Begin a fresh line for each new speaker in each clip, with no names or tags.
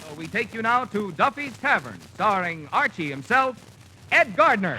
So we take you now to Duffy's Tavern, starring Archie himself, Ed Gardner.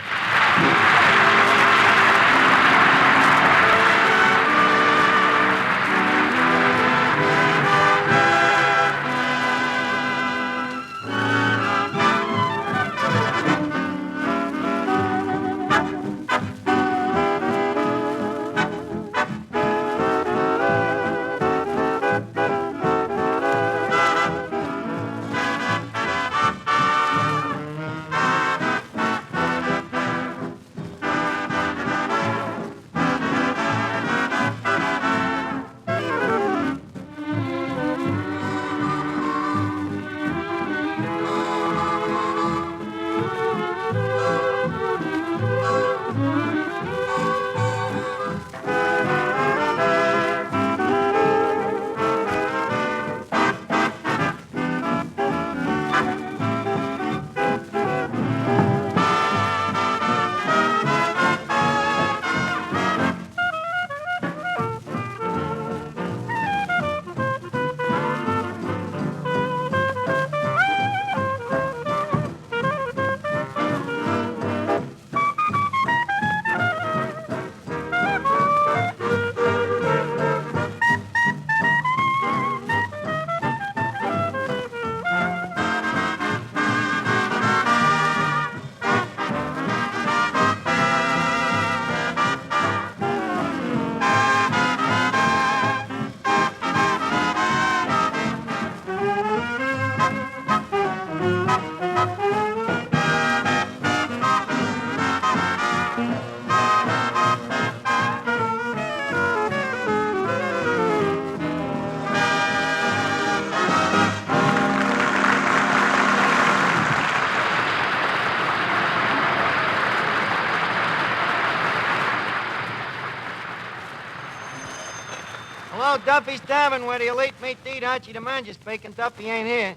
Hello, Duffy's Tavern, where the elite meet to eat. Archie the manager speaking. Duffy ain't here.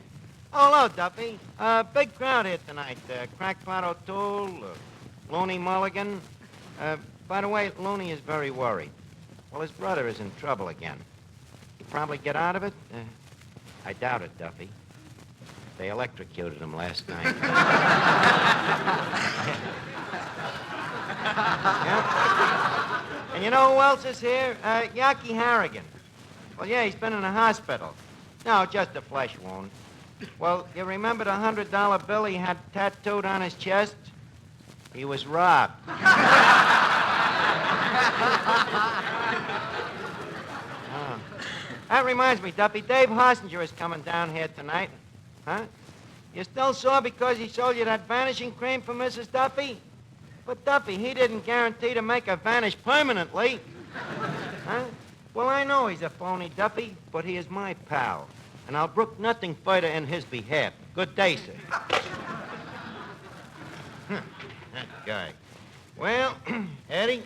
Oh, hello, Duffy. Big crowd here tonight. Crackpot O'Toole, Looney Mulligan. By the way, Looney is very worried. Well, his brother is in trouble again. He'll probably get out of it? I doubt it, Duffy. They electrocuted him last night. Yeah? And you know who else is here? Yaki Harrigan. Well, yeah, he's been in the hospital. No, just a flesh wound. Well, you remember the $100 bill he had tattooed on his chest? He was robbed. That reminds me, Duffy, Dave Hossinger is coming down here tonight. Huh? You still sore because he sold you that vanishing cream for Mrs. Duffy? But, Duffy, he didn't guarantee to make her vanish permanently. Huh? Well, I know he's a phony, Duffy, but he is my pal. And I'll brook nothing further in his behalf. Good day, sir. That guy. Well, Eddie,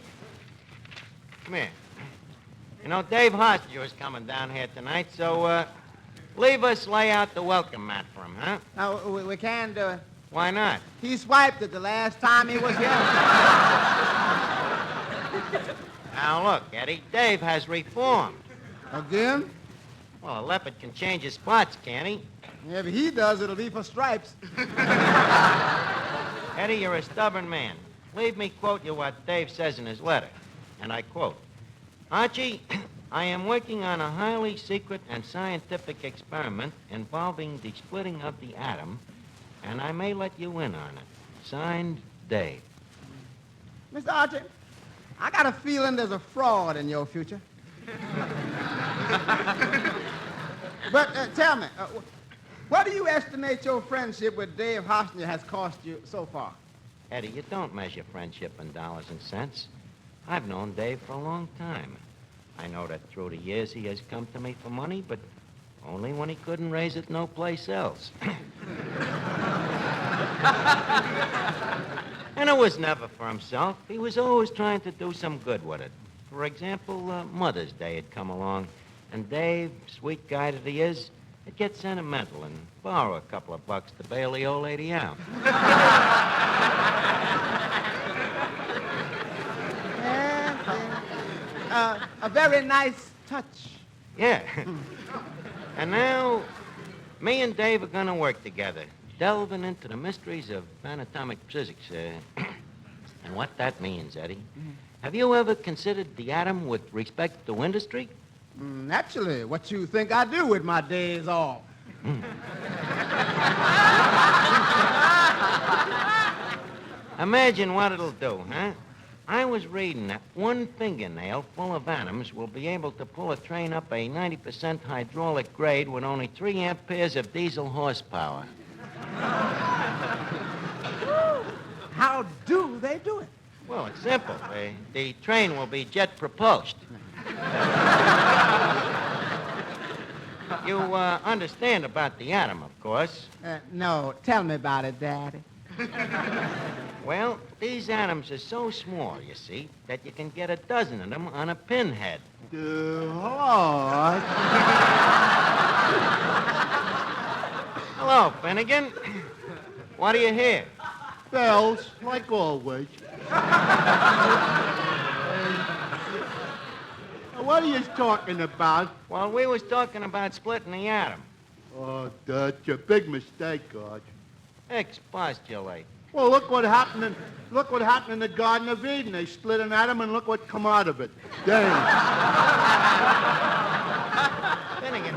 come here. You know, Dave Hossinger is coming down here tonight, so leave us lay out the welcome mat for him, huh?
No, we can't do it.
Why not?
He swiped it the last time he was here.
Now, look, Eddie, Dave has reformed.
Again?
Well, a leopard can change his spots, can't he?
Yeah, if he does, it'll be for stripes.
Eddie, you're a stubborn man. Leave me quote you what Dave says in his letter. And I quote, Archie, I am working on a highly secret and scientific experiment involving the splitting of the atom, and I may let you in on it. Signed, Dave.
Mr. Archie, I got a feeling there's a fraud in your future. But tell me, what do you estimate your friendship with Dave Hossinger has cost you so far?
Eddie, you don't measure friendship in dollars and cents. I've known Dave for a long time. I know that through the years he has come to me for money, but only when he couldn't raise it no place else. And it was never for himself. He was always trying to do some good with it. For example, Mother's Day had come along, and Dave, sweet guy that he is, would get sentimental and borrow a couple of bucks to bail the old lady out.
A very nice touch.
Yeah. And now Me and Dave are going to work together, delving into the mysteries of anatomic physics. And what that means, Eddie. Have you ever considered the atom with respect to industry?
Naturally, what you think I do with my days off?
Imagine what it'll do, huh? I was reading that one fingernail full of atoms will be able to pull a train up a 90% hydraulic grade with only 3 amperes of diesel horsepower.
How do they do it?
Well, it's simple. The train will be jet propulsed. You understand about the atom, of course.
No, tell me about it, Daddy.
Well, these atoms are so small, you see, that you can get a dozen of them on a pinhead.
Hello.
Hello, Finnegan. What do you hear?
Bells, like always. What are you talking about?
Well, we was talking about splitting the atom.
Oh, that's a big mistake, Arch.
Expostulate.
Well, look what happened in the Garden of Eden. They split an atom, and look what come out of it. Damn.
Finnegan,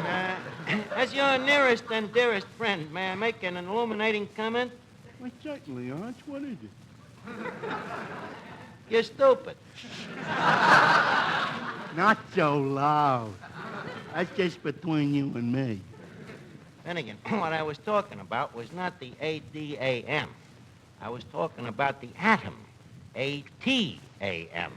as your nearest and dearest friend, may I make an illuminating comment?
Well, certainly, Arch. What is it?
You're stupid.
Not so loud. That's just between you and me.
Finnegan, what I was talking about was not the ADAM. I was talking about the atom. ATAM.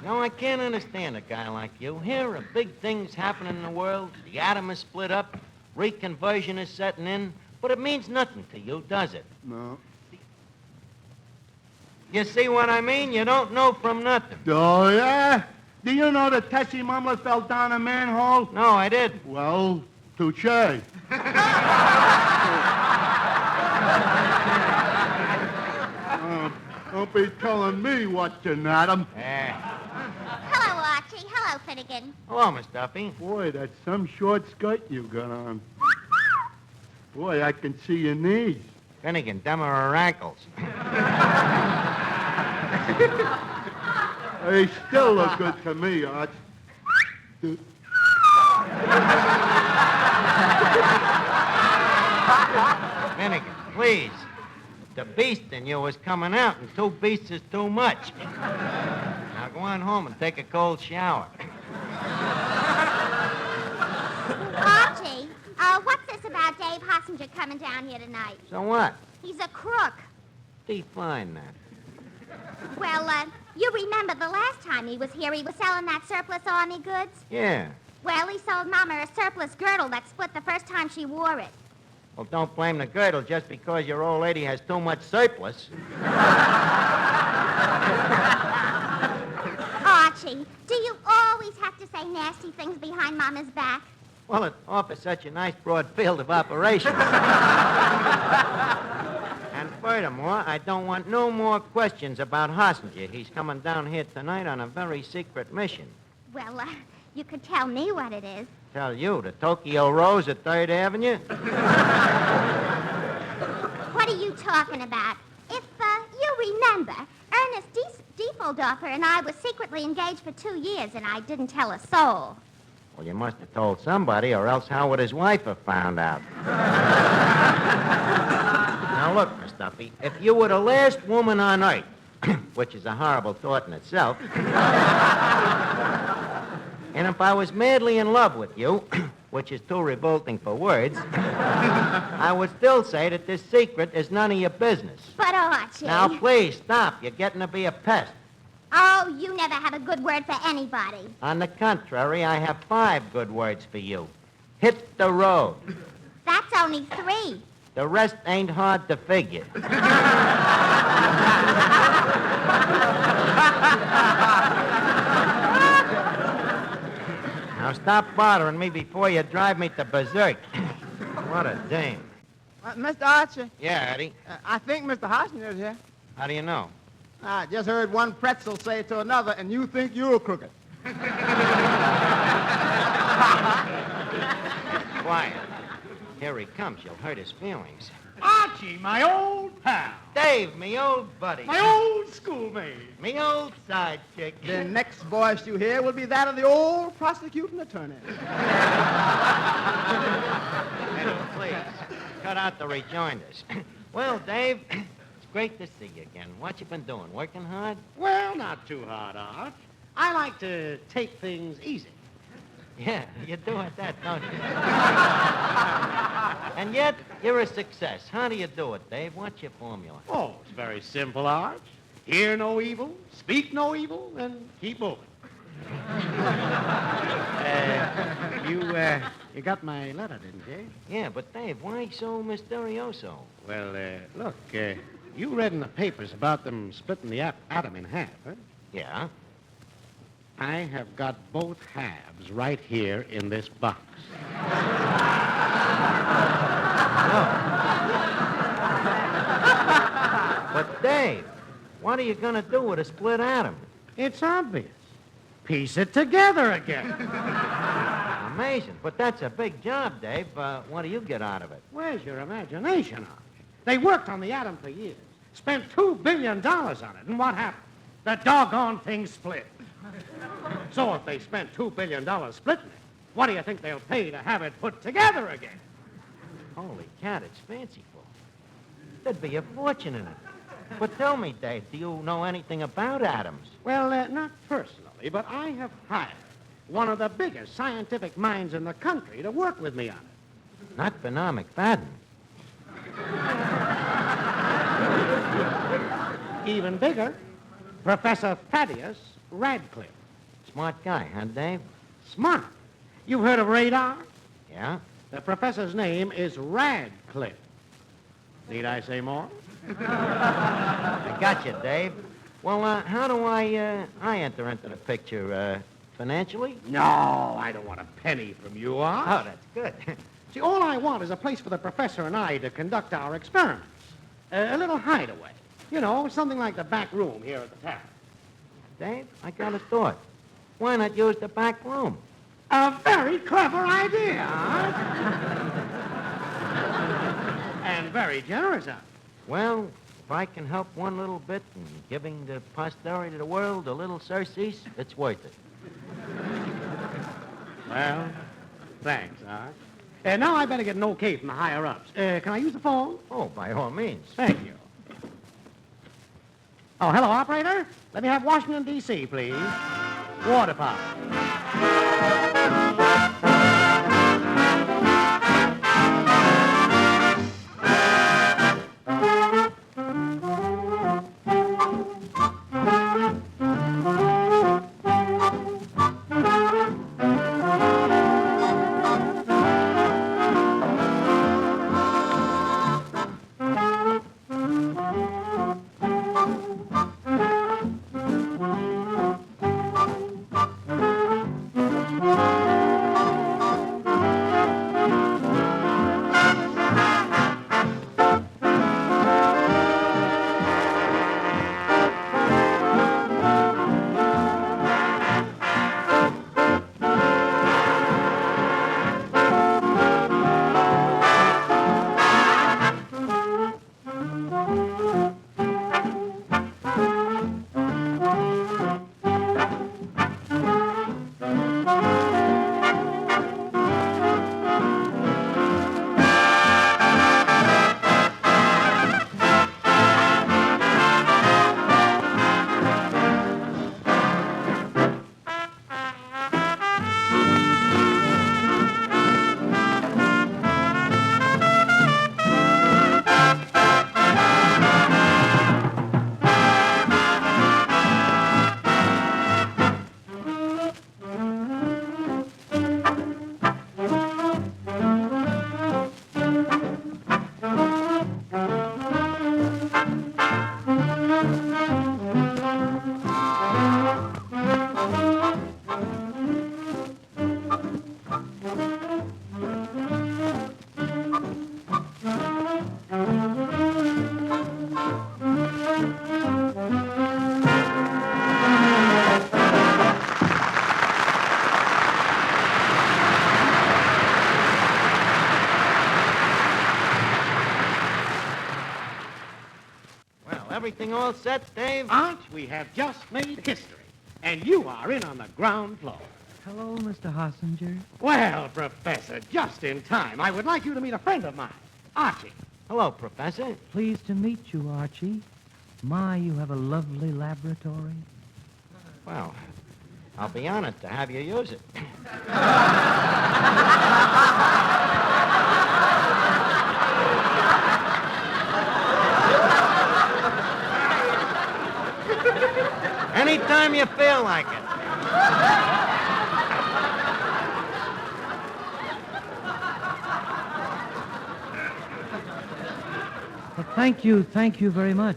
No, I can't understand a guy like you. Here are big things happening in the world. The atom is split up. Reconversion is setting in. But it means nothing to you, does it?
No.
You see what I mean? You don't know from nothing.
Oh, yeah? Do you know that Tessie Mumler fell down a manhole?
No, I didn't.
Well, touche. Don't be telling me what's an atom.
Hello, Archie. Hello, Finnegan.
Hello, Miss Duffy.
Boy, that's some short skirt you got on. Boy, I can see your knees.
Finnegan, them are her ankles.
They still look good to me, Arch.
Finnegan, please. The beast in you is coming out, and 2 beasts is too much. Now go on home and take a cold shower.
Archie, what's this about Dave Hossinger coming down here tonight?
So what?
He's a crook.
Define that.
Well, you remember the last time he was here, he was selling that surplus army goods?
Yeah.
Well, he sold Mama a surplus girdle that split the first time she wore it.
Well, don't blame the girdle just because your old lady has too much surplus.
Archie, do you always have to say nasty things behind Mama's back?
Well, it offers such a nice broad field of operation. And furthermore, I don't want no more questions about Hossinger. He's coming down here tonight on a very secret mission.
Well, you could tell me what it is.
Tell you, the Tokyo Rose at 3rd Avenue?
What are you talking about? If you remember, Ernest Diefeldorfer and I were secretly engaged for 2 years, and I didn't tell a soul.
Well, you must have told somebody, or else how would his wife have found out? Now, look, Miss Duffy, if you were the last woman on Earth, which is a horrible thought in itself, and if I was madly in love with you, which is too revolting for words, I would still say that this secret is none of your business.
But, Archie...
Now, please, stop. You're getting to be a pest.
Oh, you never have a good word for anybody.
On the contrary, I have 5 good words for you. Hit the road.
That's only 3.
The rest ain't hard to figure. Now stop bothering me before you drive me to berserk. What a dame.
Mr. Archie,
Yeah, Eddie.
I think Mr. Hossinger is here.
How do you know?
I just heard one pretzel say to another, and you think you're crooked.
here he comes. You'll hurt his feelings.
Archie, my old pal.
Dave, me old buddy.
My old schoolmate.
Me old sidekick.
The next voice you hear will be that of the old prosecuting attorney.
Please, cut out the rejoinders. Well, Dave, it's great to see you again. What you been doing? Working hard?
Well, not too hard, Arch. I like to take things easy.
Yeah, you do at that, don't you? And yet, you're a success. How do you do it, Dave? What's your formula?
Oh, it's very simple, Arch. Hear no evil, speak no evil, and keep moving. You got my letter, didn't you?
Yeah, but Dave, why so mysterioso?
Well, look, you read in the papers about them splitting the atom in half, huh?
Yeah?
I have got both halves right here in this box.
But Dave, what are you going to do with a split atom?
It's obvious. Piece it together again.
Amazing. But that's a big job, Dave. What do you get out of it?
Where's your imagination, Arch? They worked on the atom for years, spent $2 billion on it, and what happened? The doggone thing split. So if they spent $2 billion splitting it, what do you think they'll pay to have it put together again?
Holy cat, it's fanciful. There'd be a fortune in it. But tell me, Dave, do you know anything about atoms?
Well, not personally, but I have hired one of the biggest scientific minds in the country to work with me on it.
Not Bernard McFadden.
Even bigger, Professor Thaddeus Radcliffe.
Smart guy, huh, Dave?
Smart. You've heard of radar?
Yeah?
The professor's name is Radcliffe. Need I say more?
I got you, Dave. Well, how do I enter into the picture? Financially?
No, I don't want a penny from you, Arch.
Oh, that's good.
See, all I want is a place for the professor and I to conduct our experiments. A little hideaway. You know, something like the back room here at the tavern.
Dave, I got a thought. Why not use the back room?
A very clever idea, Arch. And very generous, Arch.
Well, if I can help one little bit in giving the posterity of the world a little surcease, it's worth it.
Well, thanks, Arch. Now I better get an okay from the higher-ups. Can I use the phone?
Oh, by all means.
Thank you. Oh, hello, operator. Let me have Washington, D.C., please. War Department.
everything all set, Dave?
Arch, we have just made history, and you are in on the ground floor.
Hello, Mr. Hossinger.
Well, Professor, just in time. I would like you to meet a friend of mine, Archie.
Hello, Professor.
Pleased to meet you, Archie. My, you have a lovely laboratory.
Well, I'll be honored to have you use it. Anytime you feel like it.
Well, thank you very much.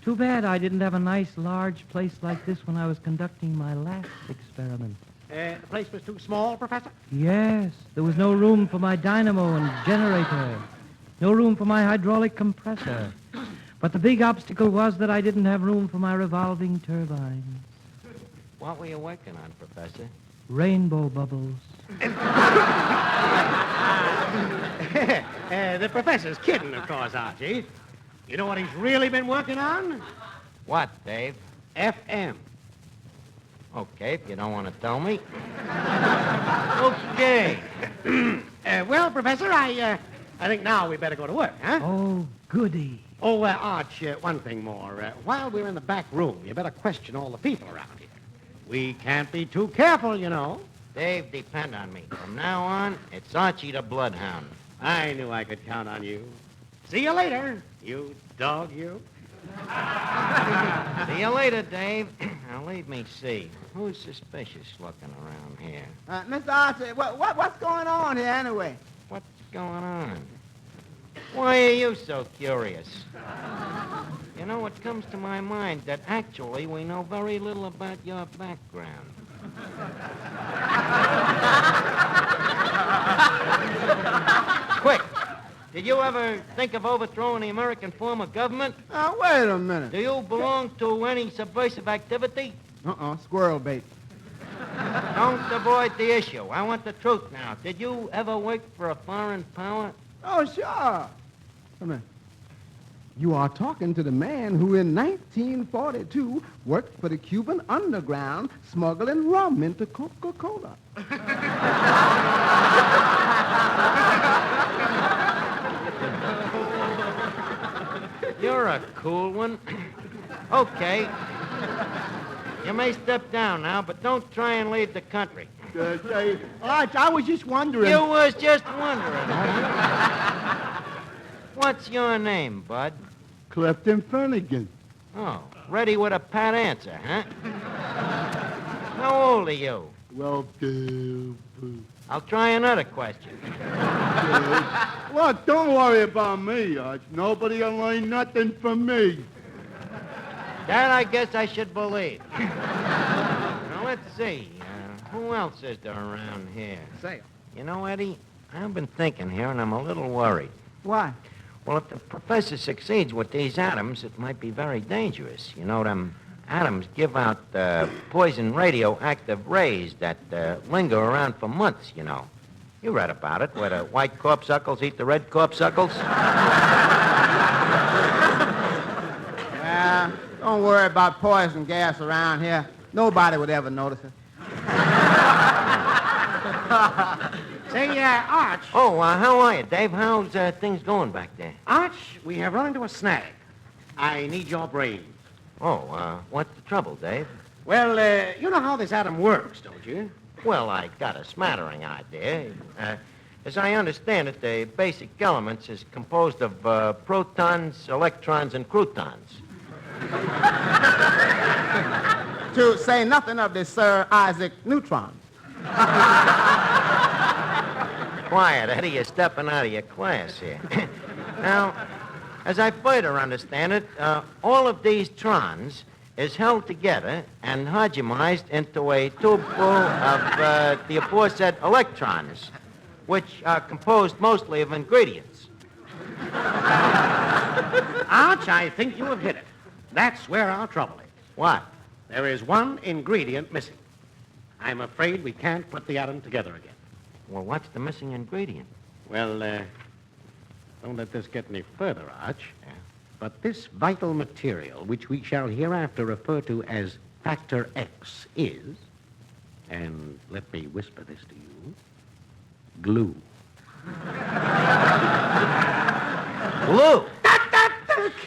Too bad I didn't have a nice, large place like this when I was conducting my last experiment.
The place was too small, Professor?
Yes, there was no room for my dynamo and generator. No room for my hydraulic compressor. But the big obstacle was that I didn't have room for my revolving turbines.
What were you working on, Professor?
Rainbow bubbles.
The professor's kidding, of course, Archie. You know what he's really been working on?
What, Dave?
FM.
Okay, if you don't want to tell me. Okay.
Well, Professor, I think now we better go to work, huh?
Oh, goody.
Oh, Arch, one thing more. While we're in the back room, you better question all the people around here. We can't be too careful, you know.
Dave, depend on me. From now on, it's Archie the Bloodhound.
I knew I could count on you. See you later, you dog, you.
See you later, Dave. Now, leave me see. Who's suspicious looking around here?
Mr. Archie, what's going on here anyway?
What's going on? Why are you so curious? You know, it comes to my mind that actually we know very little about your background. Quick, did you ever think of overthrowing the American form of government?
Wait a minute.
Do you belong to any subversive activity?
Squirrel bait.
Don't avoid the issue. I want the truth now. Did you ever work for a foreign power?
Oh, sure. Come here. You are talking to the man who in 1942 worked for the Cuban underground smuggling rum into Coca-Cola.
You're a cool one. Okay. You may step down now, but don't try and leave the country.
Arch, I was just wondering.
You was just wondering, huh? What's your name, Bud?
Clifton Finnegan.
Oh, ready with a pat answer, huh? How old are you?
Well,
I'll try another question.
Look, don't worry about me, Arch. Nobody will learn nothing from me.
That I guess I should believe. Now, let's see. Who else is there around here?
Say.
You know, Eddie, I've been thinking here, and I'm a little worried.
Why?
Well, if the professor succeeds with these atoms, it might be very dangerous. You know, them atoms give out poison radioactive rays that linger around for months, you know. You read about it, where the white corpuscles eat the red corpuscles.
Well, don't worry about poison gas around here. Nobody would ever notice it.
Say, Arch.
Oh, how are you, Dave? How's things going back there?
Arch, we have run into a snag. I need your brains.
Oh, what's the trouble, Dave?
Well, you know how this atom works, don't you?
Well, I got a smattering idea. As I understand it, the basic elements is composed of protons, electrons, and croutons.
To say nothing of the Sir Isaac Neutron.
Quiet, Eddie. You're stepping out of your class here. Now, as I further understand it, all of these trons is held together and homogenized into a tube full of the aforesaid electrons, which are composed mostly of ingredients.
Arch, I think you have hit it. That's where our trouble is.
What?
There is one ingredient missing. I'm afraid we can't put the atom together again.
Well, what's the missing ingredient?
Well, don't let this get any further, Arch.
Yeah.
but this vital material, which we shall hereafter refer to as Factor X, is, and let me whisper this to you, glue.
Glue.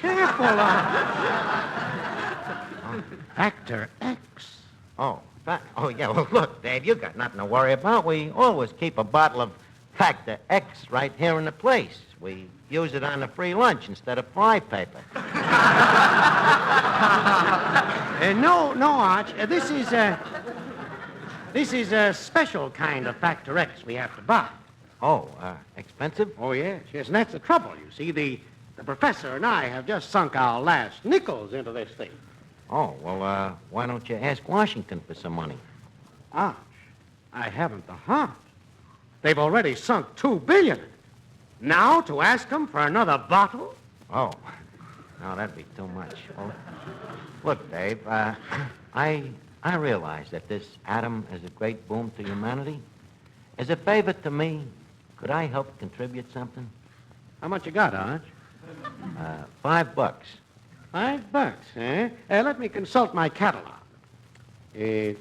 Careful, Factor X.
Oh, yeah, well, look, Dave, you got nothing to worry about. We always keep a bottle of Factor X right here in the place. We use it on the free lunch instead of fly paper.
No, Arch. This is a special kind of Factor X we have to buy.
Oh, expensive?
Oh, yes, and that's the trouble, you see. The professor and I have just sunk our last nickels into this thing.
Oh, well, why don't you ask Washington for some money?
Arch, I haven't the heart. They've already sunk $2 billion. Now to ask them for another bottle?
Oh, no, that'd be too much. Well, look, Dave, I realize that this atom is a great boom to humanity. As a favor to me, could I help contribute something?
How much you got, Arch?
$5.
$5, eh? Let me consult my catalog.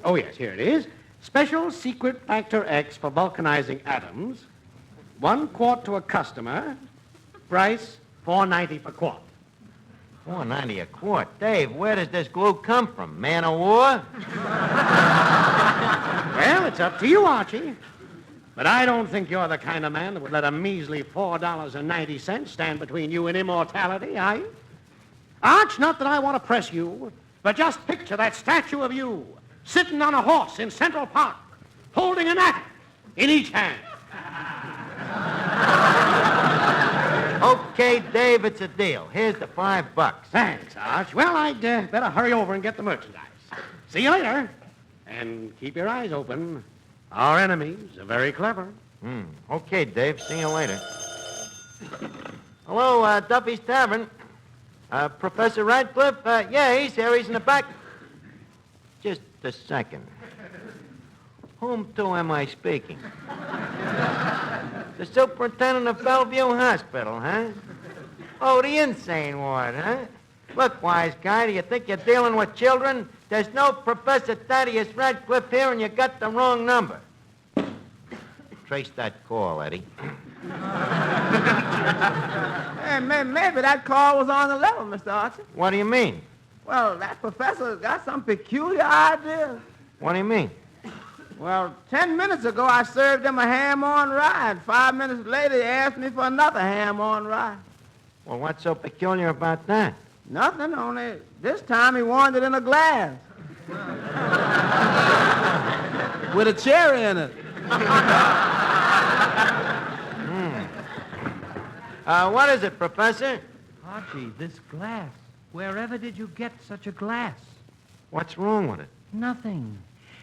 Oh, yes, here it is. Special secret Factor X for vulcanizing atoms. 1 quart to a customer. Price, $4.90 per quart.
$4.90 a quart. Dave, where does this glue come from? Man of war?
Well, it's up to you, Archie. But I don't think you're the kind of man that would let a measly $4.90 stand between you and immortality, are you? Arch, not that I want to press you, but just picture that statue of you sitting on a horse in Central Park, holding an atom in each hand.
Okay, Dave, it's a deal. Here's the $5.
Thanks, Arch. Well, I'd better hurry over and get the merchandise. See you later. And keep your eyes open. Our enemies are very clever.
Okay, Dave. See you later. Hello, Duffy's Tavern. Professor Radcliffe? Yeah, he's here. He's in the back. Just a second. Whom to am I speaking? The superintendent of Bellevue Hospital, huh? Oh, the insane ward, huh? Look, wise guy, do you think you're dealing with children? There's no Professor Thaddeus Radcliffe here, and you got the wrong number. Trace that call, Eddie.
Hey, maybe that call was on the level, Mr. Archie.
What do you mean?
Well, that professor's got some peculiar ideas.
What do you mean?
Well, 10 minutes ago, I served him a ham-on ride. 5 minutes later, he asked me for another ham-on ride.
Well, what's so peculiar about that?
Nothing, only this time he wanted it in a glass. With a cherry in it.
What is it, Professor?
Archie, this glass. Wherever did you get such a glass?
What's wrong with it?
Nothing.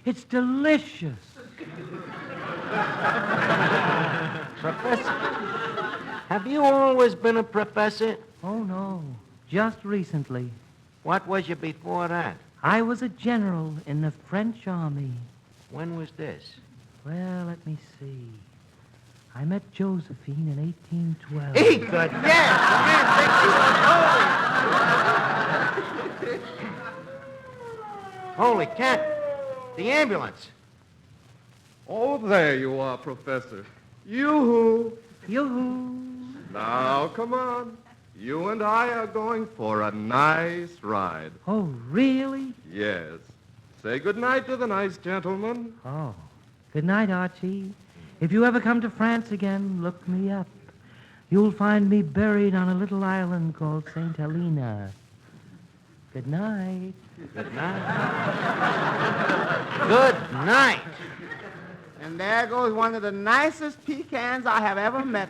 It's delicious.
Professor? Have you always been a professor?
Oh, no. Just recently.
What was you before that?
I was a general in the French army.
When was this?
Well, let me see. I met Josephine in 1812.
Good. Yes, the man thinks he was holy. Holy cat. The ambulance.
Oh, there you are, Professor. Yoo-hoo.
Yoo-hoo.
Now, come on. You and I are going for a nice ride.
Oh, really?
Yes. Say good night to the nice gentleman.
Oh. Good night, Archie. If you ever come to France again, look me up. You'll find me buried on a little island called St. Helena. Good night.
Good night. Good night.
And there goes one of the nicest pecans I have ever met.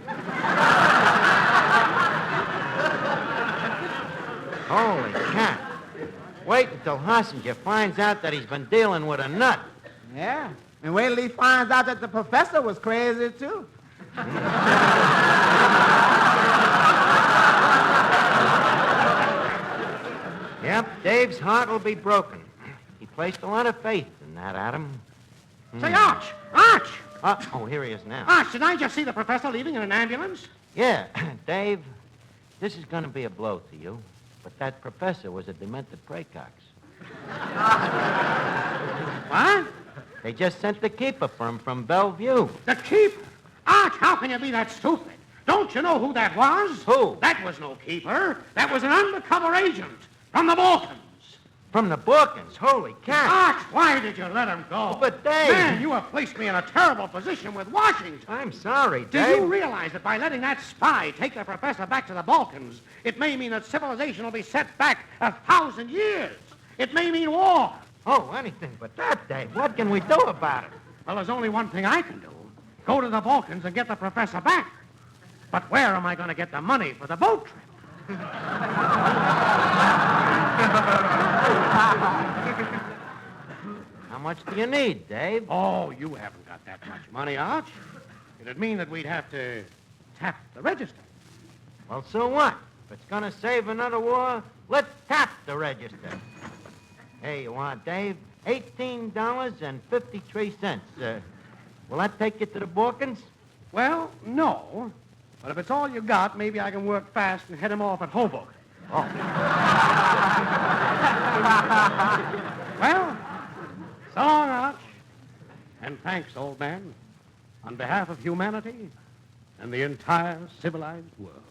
Holy cat. Wait until Hossinger finds out that he's been dealing with a nut.
Yeah. And wait till he finds out that the professor was crazy, too.
Yep, Dave's heart will be broken. He placed a lot of faith in that atom.
Say, Arch! Arch!
Oh, here he is now.
Arch, did I just see the professor leaving in an ambulance?
Yeah, Dave, this is going to be a blow to you. But that professor was a demented praecox.
What?
They just sent the keeper for him from Bellevue.
The keeper? Arch, how can you be that stupid? Don't you know who that was?
Who?
That was no keeper. That was an undercover agent from the Balkans.
From the Balkans. Holy cat.
Arch, why did you let him go?
But, Dave...
Man, you have placed me in a terrible position with Washington.
I'm sorry,
Do
Dave.
you realize that by letting that spy take the professor back to the Balkans, it may mean that civilization will be set back 1,000 years? It may mean war.
Oh, anything but that, Dave. What can we do about it?
Well, there's only one thing I can do. Go to the Balkans and get the professor back. But where am I going to get the money for the boat trip?
How much do you need, Dave?
Oh, you haven't got that much money, Arch. It'd mean that we'd have to tap the register.
Well, so what? If it's going to save another war, let's tap the register. Here you are, Dave. $18.53. Will that take you to the Balkans?
Well, no. But if it's all you got, maybe I can work fast and head him off at Hoboken.
Oh.
Well, so long, Arch. And thanks, old man, on behalf of humanity and the entire civilized world.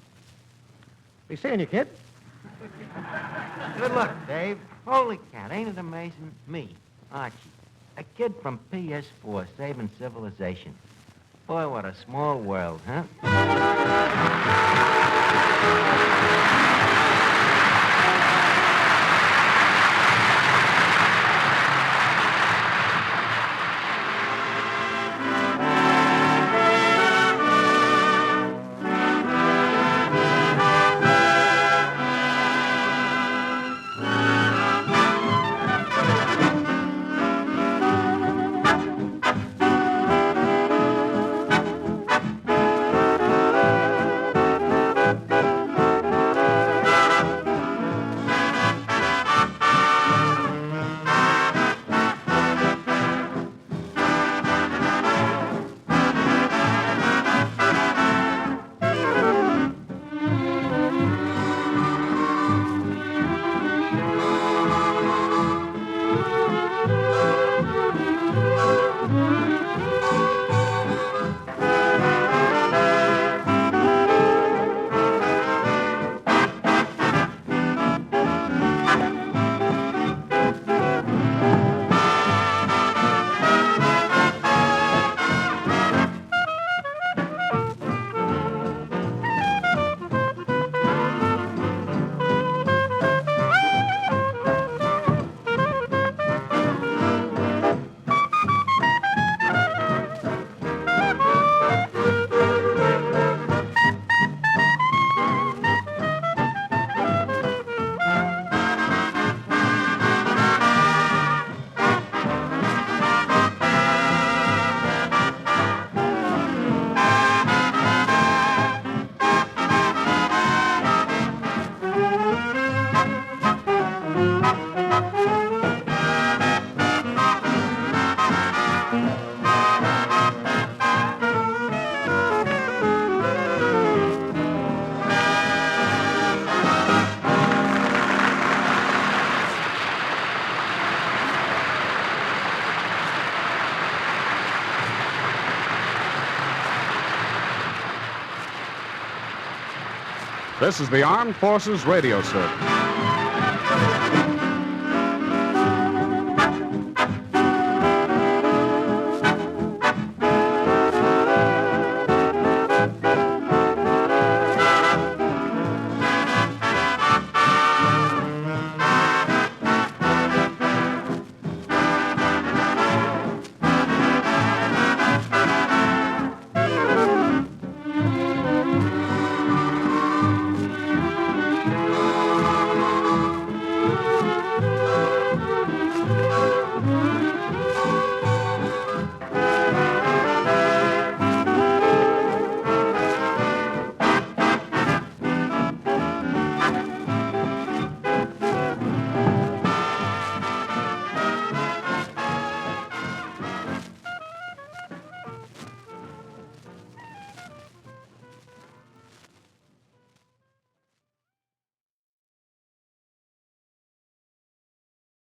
Be seeing you, kid.
Good luck, Dave. Holy cat, ain't it amazing? Me, Archie, a kid from PS4 saving civilization. Boy, what a small world, huh?
This is the Armed Forces Radio Service.